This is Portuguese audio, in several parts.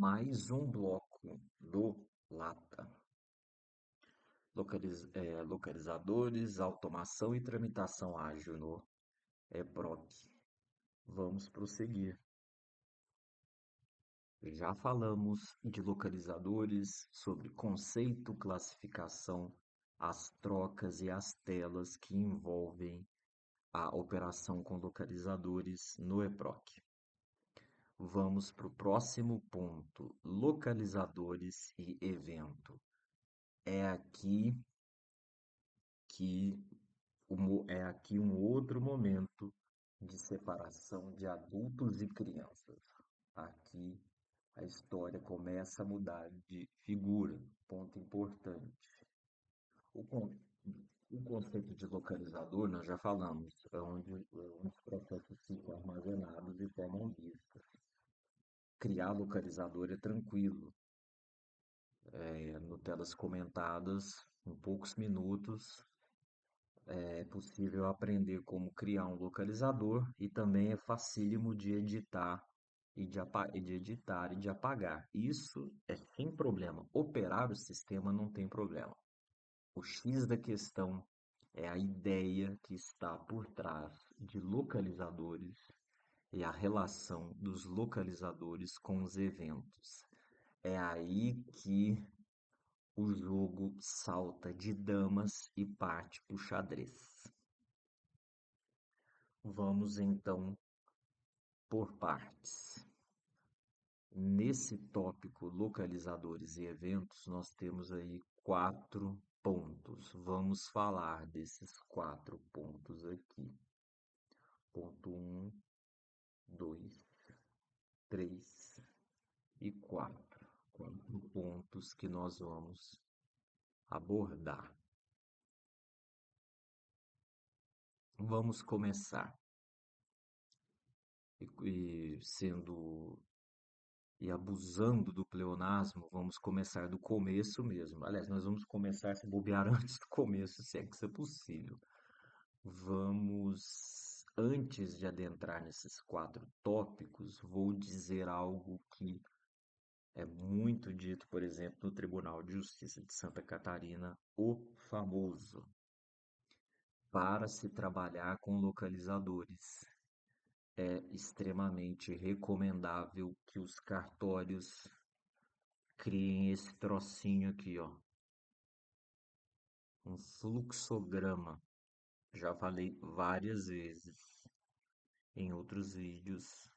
Mais um bloco do Lata. Localizadores, automação e tramitação ágil no EPROC. Vamos prosseguir. Já falamos de localizadores, sobre conceito, classificação, as trocas e as telas que envolvem a operação com localizadores no EPROC. Vamos para o próximo ponto: localizadores e evento. É aqui que é aqui um outro momento de separação de adultos e crianças. Aqui a história começa a mudar de figura, ponto importante. O, con- o conceito de localizador, nós já falamos, é onde os processos ficam armazenados e formam listas. Criar localizador é tranquilo, no telas comentadas, em poucos minutos, é possível aprender como criar um localizador e também é facílimo de editar e de apagar. Isso é sem problema. Operar o sistema não tem problema. O X da questão é a ideia que está por trás de localizadores e a relação dos localizadores com os eventos. É aí que o jogo salta de damas e parte para o xadrez. Vamos então por partes. Nesse tópico localizadores e eventos, nós temos aí 4 pontos. Vamos falar desses 4 pontos aqui. Ponto 1, 2, 3 e 4. 4 pontos que nós vamos abordar. Vamos começar. E abusando do pleonasmo, vamos começar do começo mesmo. Aliás, nós vamos começar se bobear antes do começo, se é que isso é possível. Antes de adentrar nesses 4 tópicos, vou dizer algo que é muito dito, por exemplo, no Tribunal de Justiça de Santa Catarina, o famoso, para se trabalhar com localizadores. É extremamente recomendável que os cartórios criem esse trocinho aqui, ó, um fluxograma. Já falei várias vezes em outros vídeos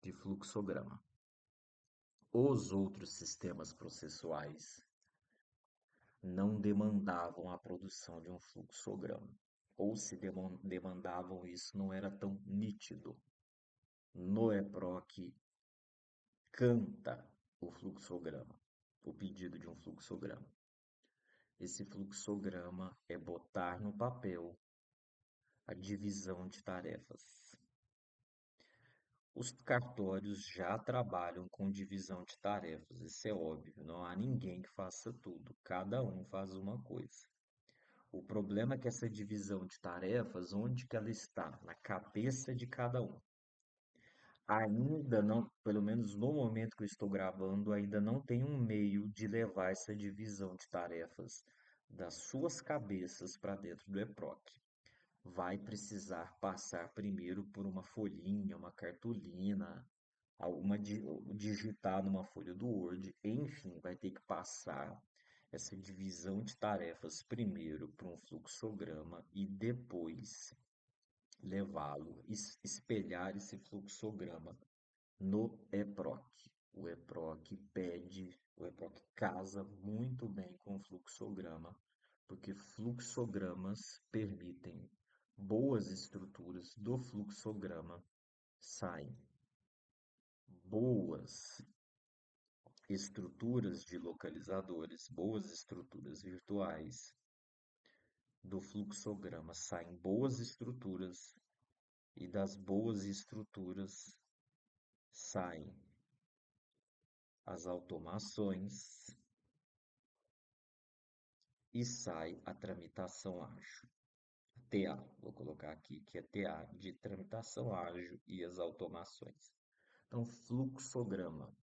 de fluxograma. Os outros sistemas processuais não demandavam a produção de um fluxograma, ou se demandavam isso não era tão nítido. No EPROC canta o fluxograma, o pedido de um fluxograma. Esse fluxograma é botar no papel a divisão de tarefas. Os cartórios já trabalham com divisão de tarefas, isso é óbvio, não há ninguém que faça tudo, cada um faz uma coisa. O problema é que essa divisão de tarefas, onde que ela está? Na cabeça de cada um. Ainda não, pelo menos no momento que eu estou gravando, ainda não tem um meio de levar essa divisão de tarefas das suas cabeças para dentro do EPROC. Vai precisar passar primeiro por uma folhinha, uma cartolina, digitar numa folha do Word, enfim, vai ter que passar essa divisão de tarefas primeiro para um fluxograma e depois levá-lo, espelhar esse fluxograma no EPROC. O EPROC casa muito bem com o fluxograma, porque fluxogramas permitem boas estruturas do fluxograma saem boas estruturas de localizadores, boas estruturas virtuais do fluxograma saem boas estruturas e das boas estruturas saem as automações e sai a tramitação ágil. TA, vou colocar aqui que é TA de tramitação ágil e as automações. Então, fluxograma.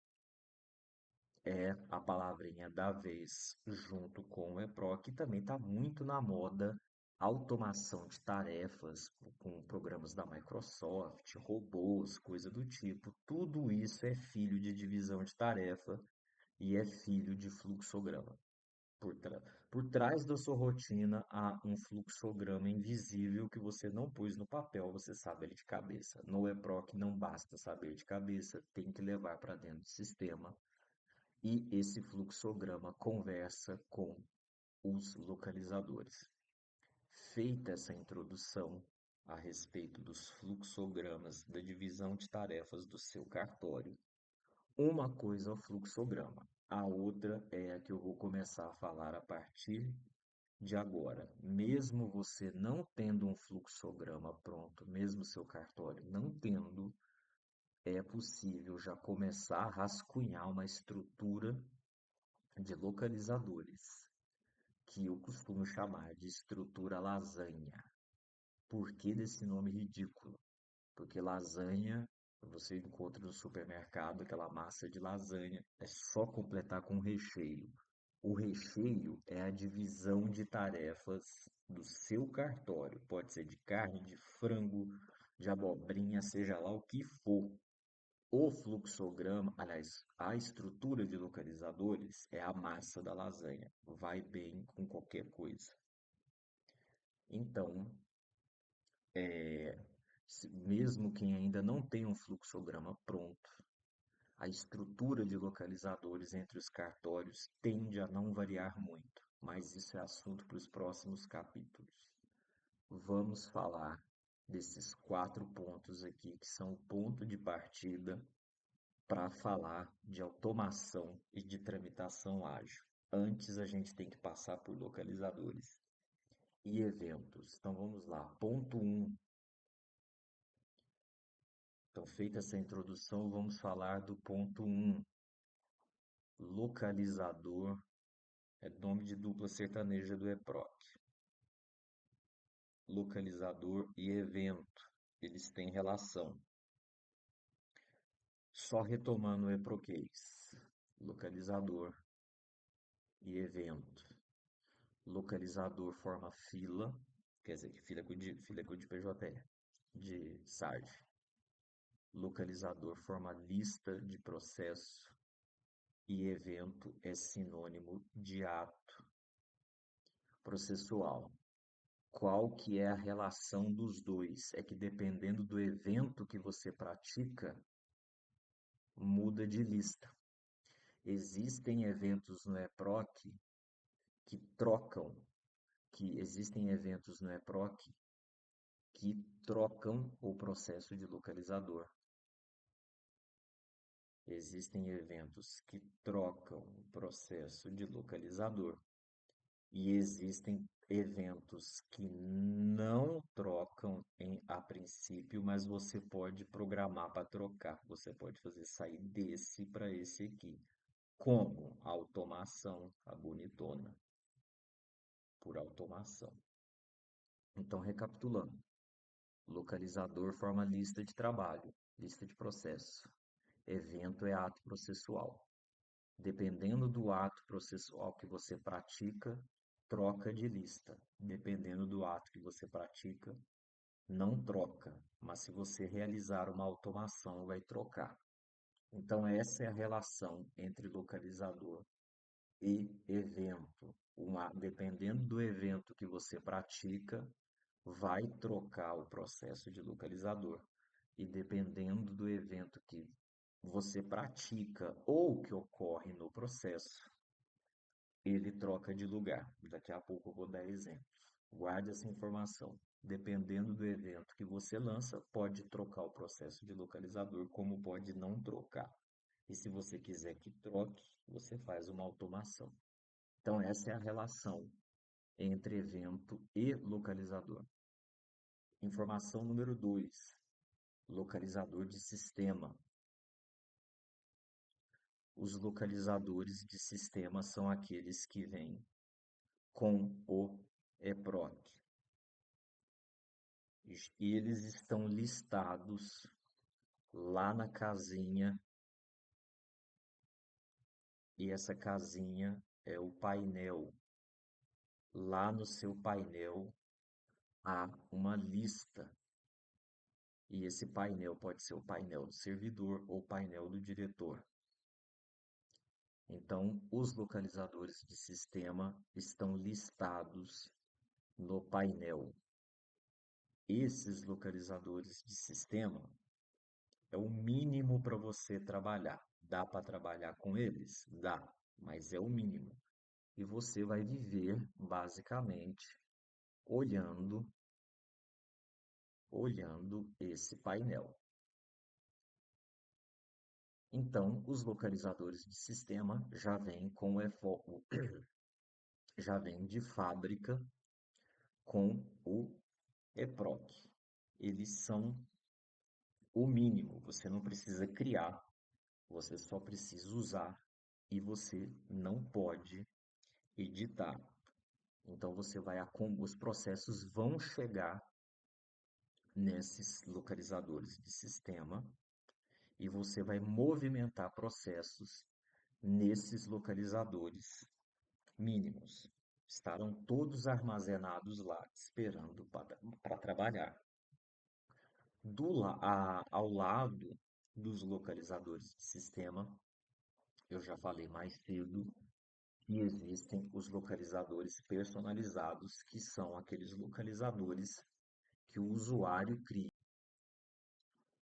é a palavrinha da vez junto com o EPROC, que também está muito na moda automação de tarefas com programas da Microsoft, robôs, coisa do tipo. Tudo isso é filho de divisão de tarefa e é filho de fluxograma. Por, tra- por trás da sua rotina há um fluxograma invisível que você não pôs no papel, você sabe ele de cabeça. No EPROC não basta saber de cabeça, tem que levar para dentro do sistema e esse fluxograma conversa com os localizadores. Feita essa introdução a respeito dos fluxogramas da divisão de tarefas do seu cartório, uma coisa é o fluxograma, a outra é a que eu vou começar a falar a partir de agora. Mesmo você não tendo um fluxograma pronto, mesmo seu cartório não tendo, é possível já começar a rascunhar uma estrutura de localizadores, que eu costumo chamar de estrutura lasanha. Por que desse nome ridículo? Porque lasanha você encontra no supermercado aquela massa de lasanha, é só completar com recheio. O recheio é a divisão de tarefas do seu cartório. Pode ser de carne, de frango, de abobrinha, seja lá o que for. O fluxograma, aliás, a estrutura de localizadores é a massa da lasanha. Vai bem com qualquer coisa. Então, mesmo quem ainda não tem um fluxograma pronto, a estrutura de localizadores entre os cartórios tende a não variar muito, mas isso é assunto para os próximos capítulos. Vamos falar desses 4 pontos aqui, que são o ponto de partida para falar de automação e de tramitação ágil. Antes a gente tem que passar por localizadores e eventos. Então vamos lá. Ponto 1. Então, feita essa introdução, vamos falar do ponto 1. Localizador é nome de dupla sertaneja do EPROC. Localizador e evento, eles têm relação. Só retomando o EPROCase. Localizador e evento. Localizador forma fila, quer dizer, que fila é de PJ, de SARD. Localizador forma lista de processo e evento é sinônimo de ato processual. Qual que é a relação dos dois? É que dependendo do evento que você pratica, muda de lista. Existem eventos no EPROC que trocam, que existem eventos no EPROC que trocam o processo de localizador. Existem eventos que trocam o processo de localizador. E existem eventos que não trocam a princípio, mas você pode programar para trocar. Você pode fazer sair desse para esse aqui. Como? Automação, a bonitona, por automação. Então, recapitulando. Localizador forma lista de trabalho, lista de processo. Evento é ato processual. Dependendo do ato processual que você pratica, troca de lista. Dependendo do ato que você pratica, não troca, mas se você realizar uma automação, vai trocar. Então, essa é a relação entre localizador e evento. Dependendo do evento que você pratica, vai trocar o processo de localizador. E dependendo do evento que você pratica ou que ocorre no processo, ele troca de lugar. Daqui a pouco eu vou dar exemplos. Guarde essa informação. Dependendo do evento que você lança, pode trocar o processo de localizador, como pode não trocar. E se você quiser que troque, você faz uma automação. Então, essa é a relação entre evento e localizador. Informação número 2. Localizador de sistema. Os localizadores de sistema são aqueles que vêm com o EPROC. E eles estão listados lá na casinha e essa casinha é o painel. Lá no seu painel há uma lista, e esse painel pode ser o painel do servidor ou painel do diretor. Então, os localizadores de sistema estão listados no painel. Esses localizadores de sistema é o mínimo para você trabalhar. Dá para trabalhar com eles? Dá, mas é o mínimo. E você vai viver basicamente olhando, olhando esse painel. Então, os localizadores de sistema já vêm já vêm de fábrica com o EPROC. Eles são o mínimo, você não precisa criar, você só precisa usar e você não pode editar. Então os processos vão chegar nesses localizadores de sistema e você vai movimentar processos nesses localizadores mínimos. Estarão todos armazenados lá, esperando para trabalhar. Ao lado dos localizadores de sistema, eu já falei mais cedo, que existem os localizadores personalizados, que são aqueles localizadores que o usuário cria.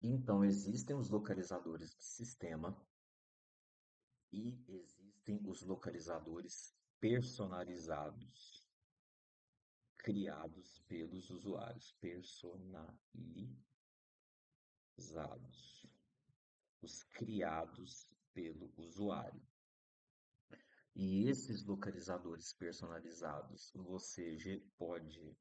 Então, existem os localizadores de sistema e existem os localizadores personalizados, criados pelos usuários. Personalizados. Os criados pelo usuário. E esses localizadores personalizados, você pode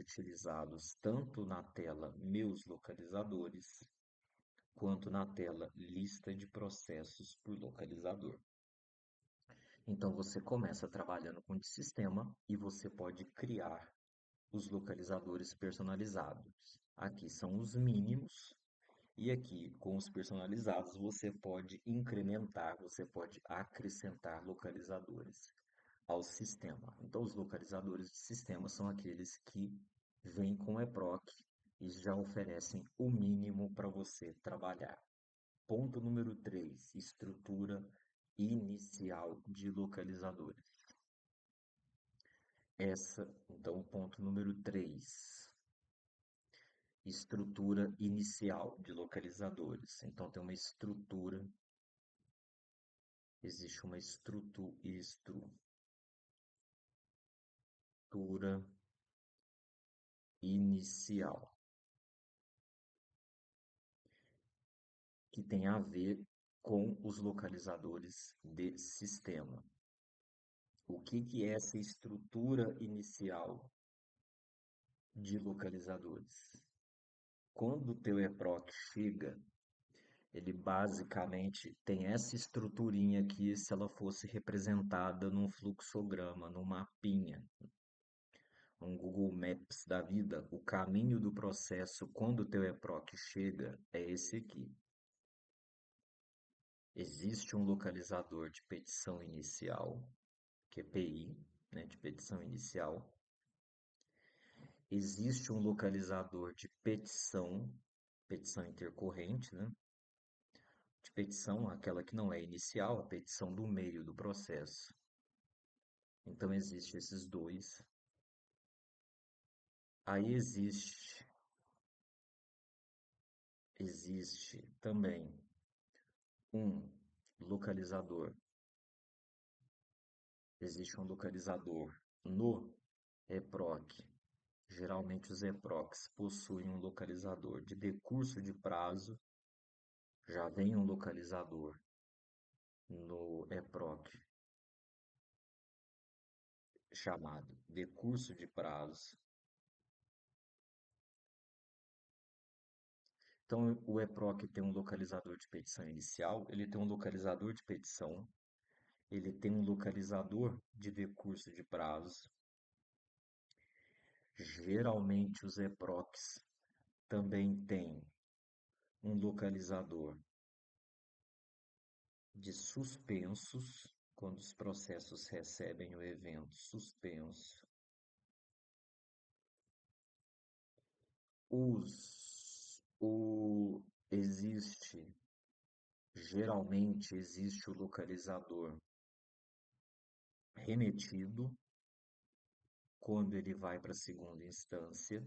utilizá-los tanto na tela Meus localizadores, quanto na tela Lista de processos por localizador. Então você começa trabalhando com o sistema e você pode criar os localizadores personalizados. Aqui são os mínimos. E aqui, com os personalizados, você pode incrementar, você pode acrescentar localizadores ao sistema. Então, os localizadores de sistema são aqueles que vêm com EPROC e já oferecem o mínimo para você trabalhar. Ponto número 3: estrutura inicial de localizadores. Então, ponto número 3: estrutura inicial de localizadores. Então, tem uma estrutura, existe uma estrutura inicial que tem a ver com os localizadores de sistema. O que é essa estrutura inicial de localizadores? Quando o teu EPROC chega, ele basicamente tem essa estruturinha aqui, se ela fosse representada num fluxograma, num mapinha, um Google Maps da vida, o caminho do processo quando o teu EPROC chega é esse aqui. Existe um localizador de petição inicial, que é PI, né, de petição inicial. Existe um localizador de petição intercorrente, né? De petição, aquela que não é inicial, a petição do meio do processo. Então, existem esses dois. Aí existe também um localizador. Existe um localizador no EPROC. Geralmente os EPROCs possuem um localizador de decurso de prazo. Já vem um localizador no EPROC chamado decurso de prazo. Então, o EPROC tem um localizador de petição inicial, ele tem um localizador de petição, ele tem um localizador de decurso de prazo. Geralmente, os EPROCs também têm um localizador de suspensos, quando os processos recebem o evento suspenso, existe, geralmente existe o localizador remetido, quando ele vai para a segunda instância,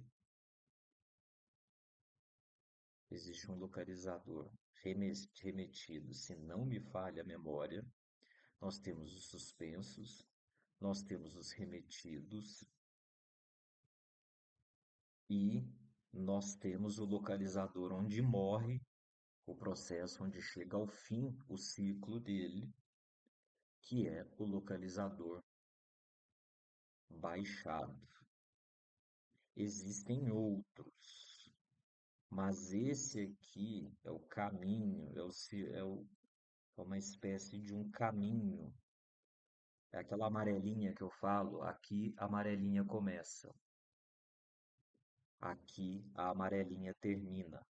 existe um localizador remetido, se não me falha a memória, nós temos os suspensos, nós temos os remetidos e nós temos o localizador onde morre o processo, onde chega ao fim o ciclo dele, que é o localizador baixado. Existem outros, mas esse aqui é o caminho, é uma espécie de um caminho. É aquela amarelinha que eu falo, aqui a amarelinha começa, aqui a amarelinha termina.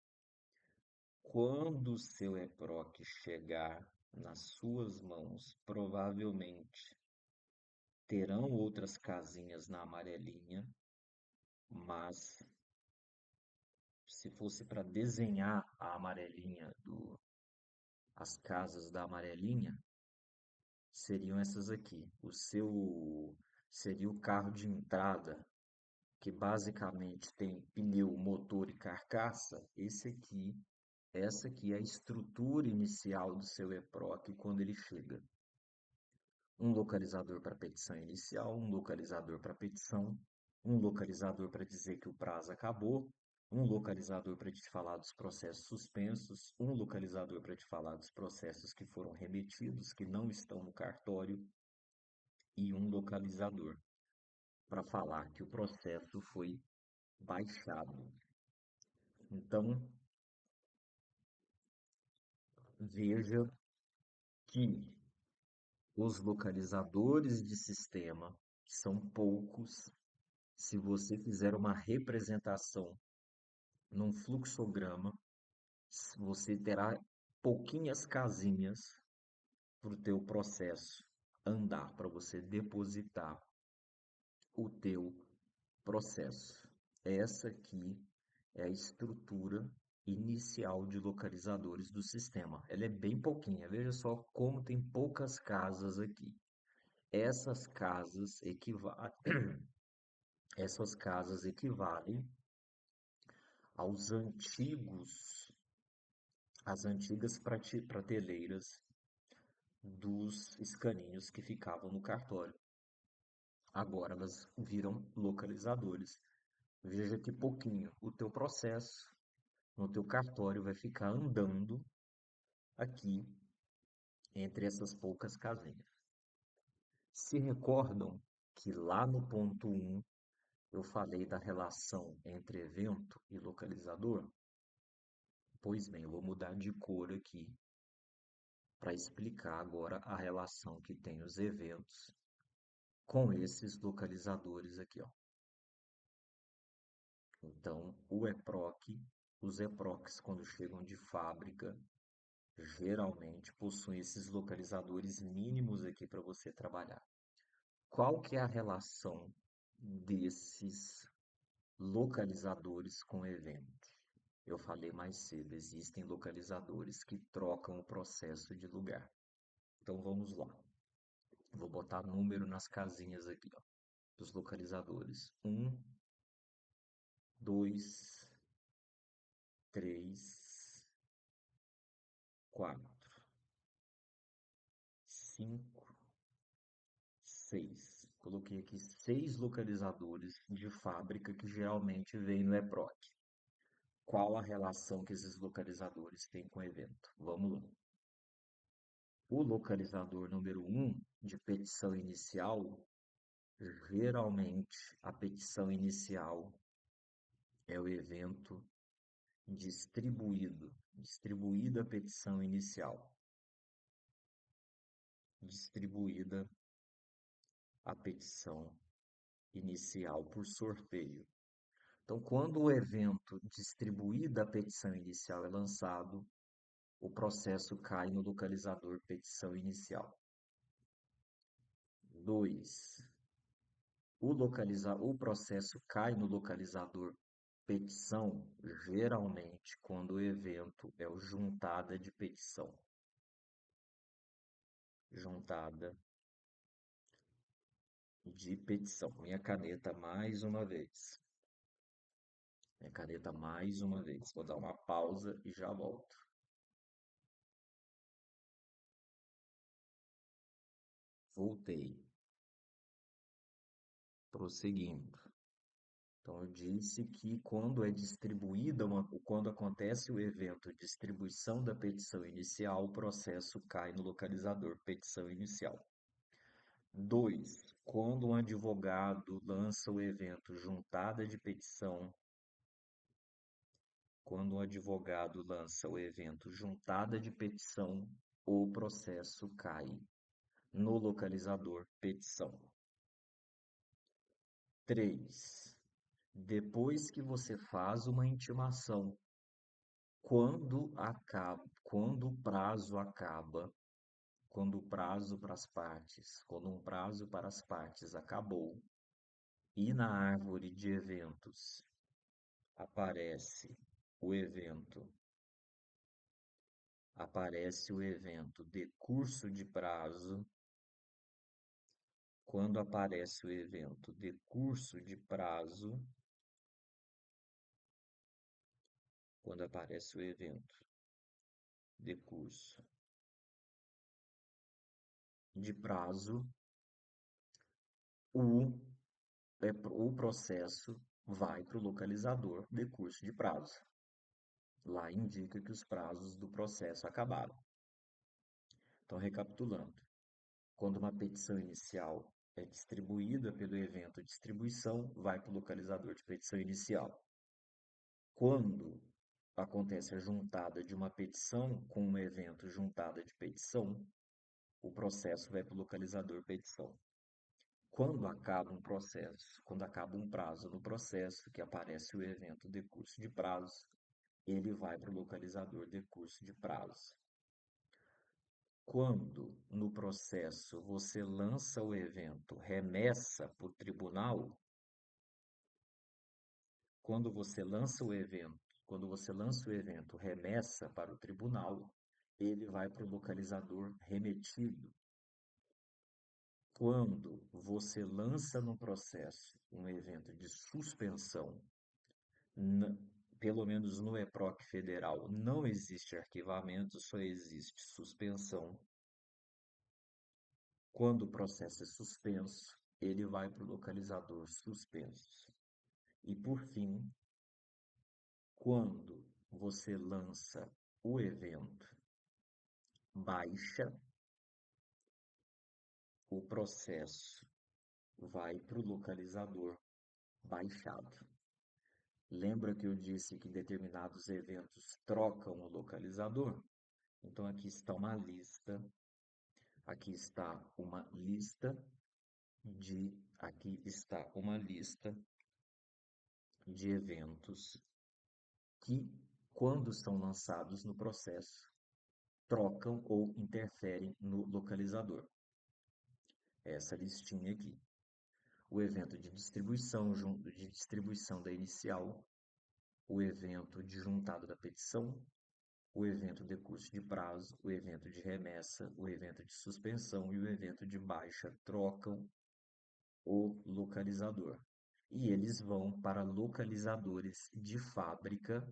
Quando o seu EPROC chegar nas suas mãos, provavelmente terão outras casinhas na amarelinha, mas se fosse para desenhar a amarelinha as casas da amarelinha, seriam essas aqui. O seu seria o carro de entrada, que basicamente tem pneu, motor e carcaça. Essa aqui é a estrutura inicial do seu EPROC quando ele chega. Um localizador para petição inicial, um localizador para petição, um localizador para dizer que o prazo acabou, um localizador para te falar dos processos suspensos, um localizador para te falar dos processos que foram remetidos, que não estão no cartório, e um localizador para falar que o processo foi baixado. Então, veja que os localizadores de sistema são poucos. Se você fizer uma representação num fluxograma, você terá pouquinhas casinhas para o teu processo andar, para você depositar o teu processo. Essa aqui é a estrutura inicial de localizadores do sistema. Ela é bem pouquinha. Veja só como tem poucas casas aqui. Essas casas equivalem, essas casas equivalem aos antigos, às antigas prateleiras dos escaninhos que ficavam no cartório. Agora elas viram localizadores. Veja que pouquinho o teu processo no teu cartório vai ficar andando aqui entre essas poucas casinhas. Se recordam que lá no ponto 1 eu falei da relação entre evento e localizador? Pois bem, eu vou mudar de cor aqui para explicar agora a relação que tem os eventos com esses localizadores aqui, ó. Então, os EPROCs, quando chegam de fábrica, geralmente possuem esses localizadores mínimos aqui para você trabalhar. Qual que é a relação desses localizadores com evento? Eu falei mais cedo, existem localizadores que trocam o processo de lugar. Então vamos lá. Vou botar número nas casinhas aqui, ó, dos localizadores. 1, 2, 3, 4, 5, 6. Coloquei aqui 6 localizadores de fábrica que geralmente vêm no EPROC. Qual a relação que esses localizadores têm com o evento? Vamos lá. O localizador número 1 de petição inicial, geralmente a petição inicial é o evento distribuído. Distribuída a petição inicial. Distribuída a petição inicial por sorteio. Então, quando o evento distribuída a petição inicial é lançado, o processo cai no localizador petição inicial. 2. O processo cai no localizador petição, geralmente, quando o evento é o juntada de petição. Juntada de petição. Minha caneta mais uma vez. Minha caneta mais uma vez. Vou dar uma pausa e já volto. Voltei. Prosseguindo. Então, eu disse que quando acontece o evento distribuição da petição inicial, o processo cai no localizador petição inicial. 2. Quando um advogado lança o evento juntada de petição, quando um advogado lança o evento juntada de petição, o processo cai no localizador petição. 3. Depois que você faz uma intimação, quando o prazo acaba, quando um prazo para as partes acabou, e na árvore de eventos aparece o evento, decurso de prazo. Quando aparece o evento decurso de prazo, quando aparece o evento decurso de prazo, o, o processo vai para o localizador decurso de prazo. Lá indica que os prazos do processo acabaram. Então, recapitulando, quando uma petição inicial é distribuída pelo evento distribuição, vai para o localizador de petição inicial. Quando acontece a juntada de uma petição com um evento juntada de petição, o processo vai para o localizador petição. Quando acaba um prazo no processo, que aparece o evento decurso de prazo, ele vai para o localizador decurso de prazo. Quando no processo você lança o evento remessa para o tribunal, quando você lança o evento, quando você lança o evento remessa para o tribunal, ele vai para o localizador remetido. Quando você lança no processo um evento de suspensão, pelo menos no EPROC federal, não existe arquivamento, só existe suspensão. Quando o processo é suspenso, ele vai para o localizador suspensos. E por fim, quando você lança o evento baixa, o processo vai para o localizador baixado. Lembra que eu disse que determinados eventos trocam o localizador? Então aqui está uma lista de eventos que, quando são lançados no processo, trocam ou interferem no localizador. Essa listinha aqui. O evento de distribuição da inicial, o evento de juntado da petição, o evento decurso de prazo, o evento de remessa, o evento de suspensão e o evento de baixa trocam o localizador. E eles vão para localizadores de fábrica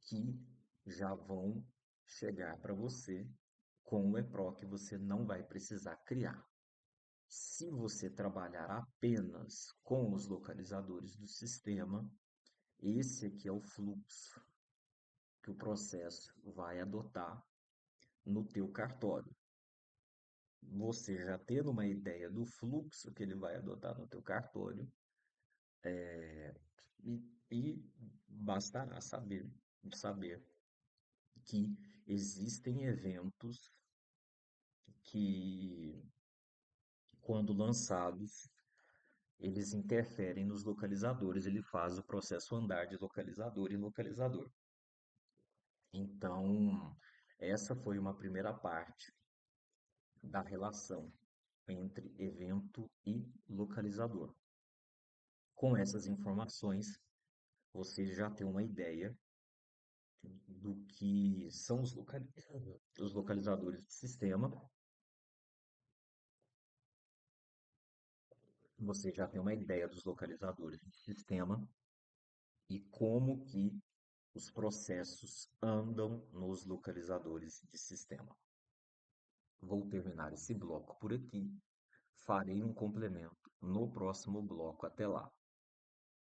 que já vão chegar para você com o EPROC, você não vai precisar criar. Se você trabalhar apenas com os localizadores do sistema, esse aqui é o fluxo que o processo vai adotar no teu cartório. Você já tendo uma ideia do fluxo que ele vai adotar no teu cartório, e bastará saber que existem eventos que, quando lançados, eles interferem nos localizadores, ele faz o processo andar de localizador em localizador. Então, essa foi uma primeira parte da relação entre evento e localizador. Com essas informações, você já tem uma ideia do que são os localizadores de sistema, você já tem uma ideia dos localizadores de sistema e como que os processos andam nos localizadores de sistema. Vou terminar esse bloco por aqui. Farei um complemento no próximo bloco. Até lá.